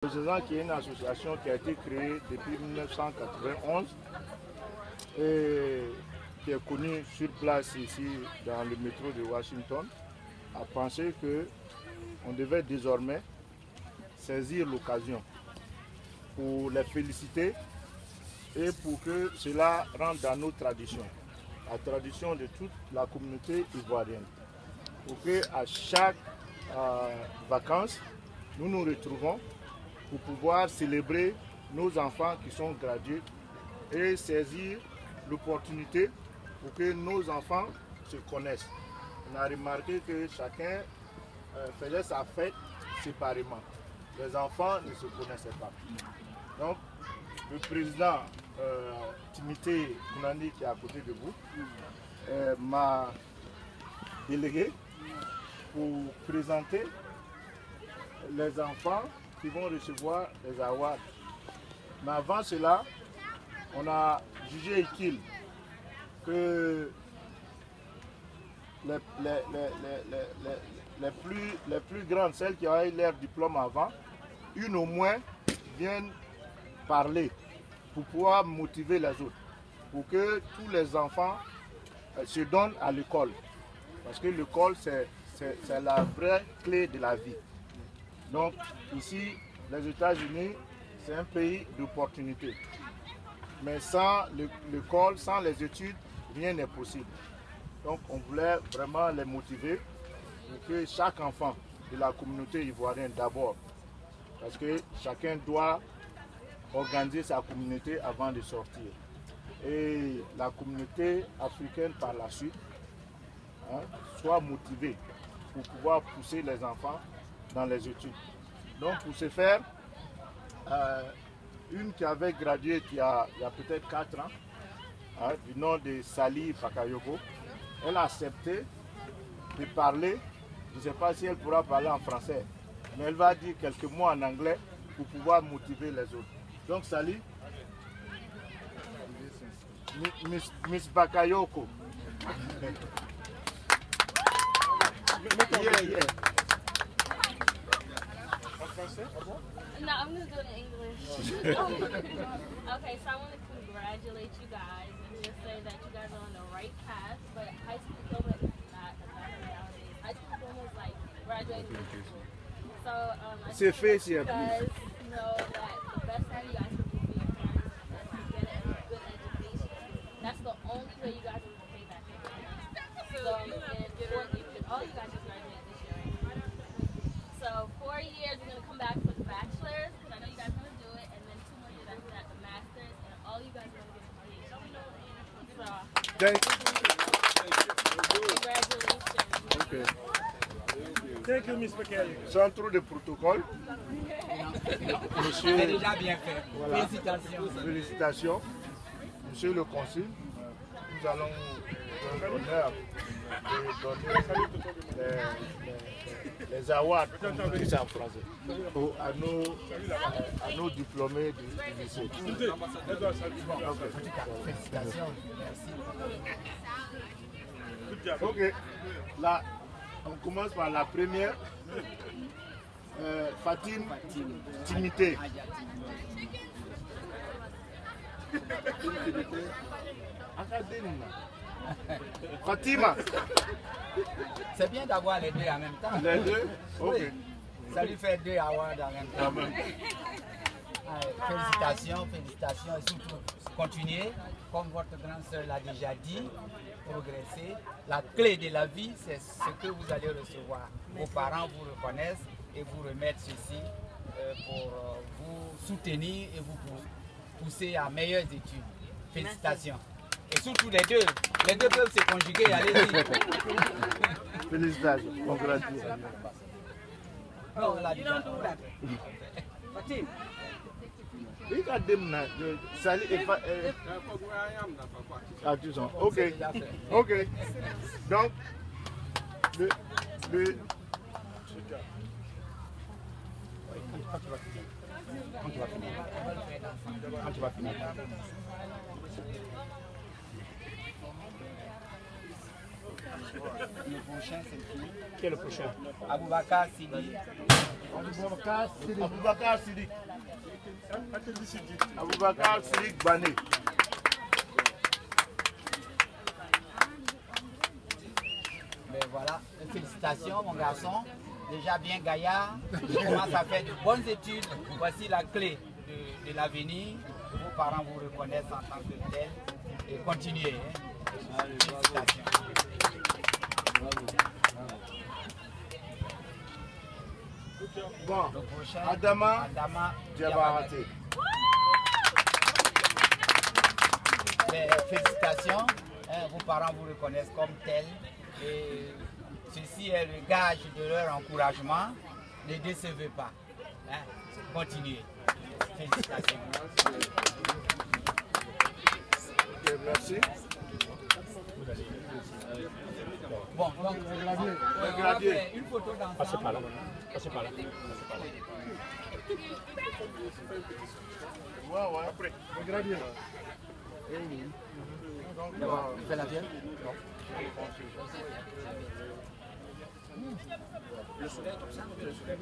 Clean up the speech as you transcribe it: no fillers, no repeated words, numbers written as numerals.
Président, qui est une association qui a été créée depuis 1991 et qui est connue sur place ici dans le métro de Washington, a pensé qu'on devait désormais saisir l'occasion pour les féliciter et pour que cela rentre dans nos traditions, la tradition de toute la communauté ivoirienne, pour qu'à chaque vacances, nous nous retrouvons pour pouvoir célébrer nos enfants qui sont gradués et saisir l'opportunité pour que nos enfants se connaissent. On a remarqué que chacun faisait sa fête séparément. Les enfants ne se connaissaient pas. Donc, le président Timothée Kounandi, qui est à côté de vous, m'a délégué pour présenter les enfants qui vont recevoir les awards. Mais avant cela, on a jugé utile que les plus grandes, celles qui ont eu leur diplôme avant, une au moins, viennent parler pour pouvoir motiver les autres, pour que tous les enfants se donnent à l'école. Parce que l'école, c'est la vraie clé de la vie. Donc ici, les États-Unis, c'est un pays d'opportunités. Mais sans l'école, sans les études, rien n'est possible. Donc on voulait vraiment les motiver pour que chaque enfant de la communauté ivoirienne d'abord, parce que chacun doit organiser sa communauté avant de sortir. Et la communauté africaine par la suite soit motivée pour pouvoir pousser les enfants dans les études. Donc pour ce faire, une qui avait gradué il y a peut-être 4 ans, du nom de Sali Bakayoko, elle a accepté de parler. Je ne sais pas si elle pourra parler en français, mais elle va dire quelques mots en anglais pour pouvoir motiver les autres. Donc Sali, Miss Bakayoko. Yeah. No, I'm just doing it in English. Okay, so I want to congratulate you guys and just say that you guys are on the right path, but high school diploma is not the best nowadays. High school diploma is like graduating from school. So I just want you guys know that the best thing you guys can do for your parents is to get a good education. That's the only way you guys will pay back your parents. So, all you guys just graduated this year, right? So 4 years, we're going to come back for the bachelor's, because I know you guys want to do it, and then 2 more years after that, the master's, and all you guys are going to get a PhD. So, congratulations. Okay. Thank you, Miss Bakayoko. Sans trop de protocole. Monsieur, c'est déjà bien fait. Voilà. Félicitations. Félicitations. Monsieur le consul, nous allons donner l'honneur de donner les awards, comme vous dites en français, à nos diplômés du lycée. Félicitations. Merci. Ok, là, on commence par la première. Fatim Timothée. Fatima. C'est bien d'avoir les deux en même temps. Les deux? Ok. Oui. Ça lui fait 2 awards en même temps. Félicitations, félicitations et surtout continuez, comme votre grande sœur l'a déjà dit, progresser. La clé de la vie, c'est ce que vous allez recevoir. Vos parents vous reconnaissent et vous remettent ceci pour vous soutenir et vous pousser à meilleures études. Félicitations. Et surtout les deux peuvent se conjuguer, allez-y. Félicitations, congratulations. Non, on l'a déjà. Fatim. Oui, quand dem na, Sali et ah, tu sens. Ok, ok. Donc, le quand tu vas finir. Le prochain, c'est qui? Qui est le prochain? Aboubakar Sidi. Aboubakar Sidik. Aboubakar Sidik Bané. Mais voilà, félicitations mon garçon. Déjà bien gaillard. Tu commences à faire de bonnes études. Voici la clé de l'avenir. Vos parents vous reconnaissent en tant que tel. Et continuez. Hein. Félicitations. Bon, Le prochain, Adama Diabaté. Diabaté. Félicitations. Hein, vos parents vous reconnaissent comme tel. Et ceci est le gage de leur encouragement. Ne décevez pas. Hein, continuez. Félicitations. Ok, merci. Bon, donc, on va faire une photo Passez par d'ensemble. là. Passez par là. Ouais, ouais. Après. Regardez. Fais la tienne. Le soleil comme ça, le soleil.